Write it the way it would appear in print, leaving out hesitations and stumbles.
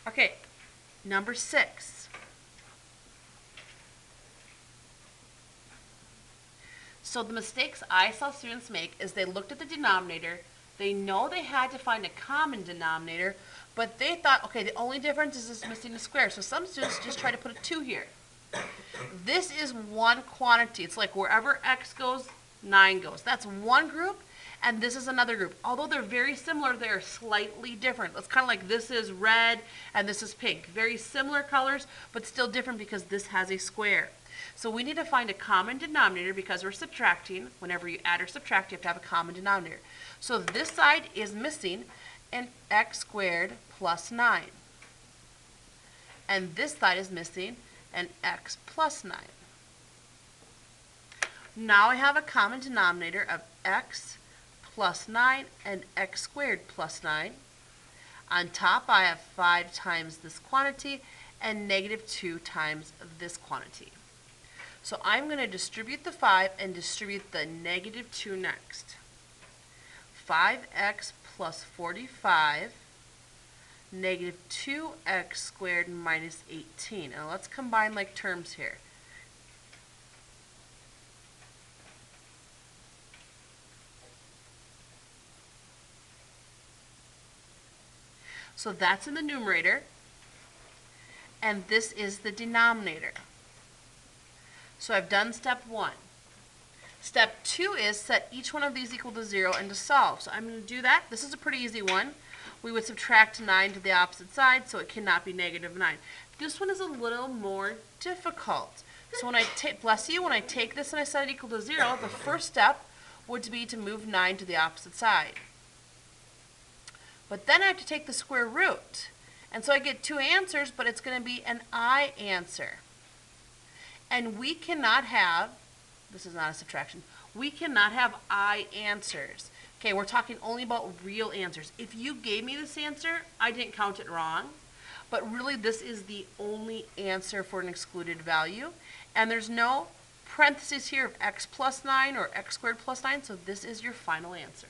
Okay, number 6. So the mistakes I saw students make is they looked at the denominator, they know they had to find a common denominator, but they thought, okay, the only difference is just missing a square. So some students just try to put a 2 here. This is one quantity. It's like wherever x goes, 9 goes. That's one group, and this is another group. Although they're very similar, they're slightly different. It's kind of like this is red and this is pink. Very similar colors, but still different because this has a square. So we need to find a common denominator because we're subtracting. Whenever you add or subtract, you have to have a common denominator. So this side is missing an x squared plus 9. And this side is missing an x plus 9. Now I have a common denominator of x plus 9 and x squared plus 9. On top I have 5 times this quantity and negative 2 times this quantity. So I'm going to distribute the 5 and distribute the negative 2 next. 5x plus 45, negative 2x squared minus 18. Now let's combine like terms here. So that's in the numerator, and this is the denominator. So I've done step 1. Step 2 is set each one of these equal to 0 and to solve. So I'm going to do that. This is a pretty easy one. We would subtract 9 to the opposite side, so it cannot be negative 9. This one is a little more difficult. So when I take, bless you, when I take this and I set it equal to 0, the first step would be to move 9 to the opposite side. But then I have to take the square root. And so I get 2 answers, but it's going to be an I answer. And we cannot have, this is not a subtraction, we cannot have I answers. Okay, we're talking only about real answers. If you gave me this answer, I didn't count it wrong. But really, this is the only answer for an excluded value. And there's no parentheses here of x plus 9 or x squared plus 9, so this is your final answer.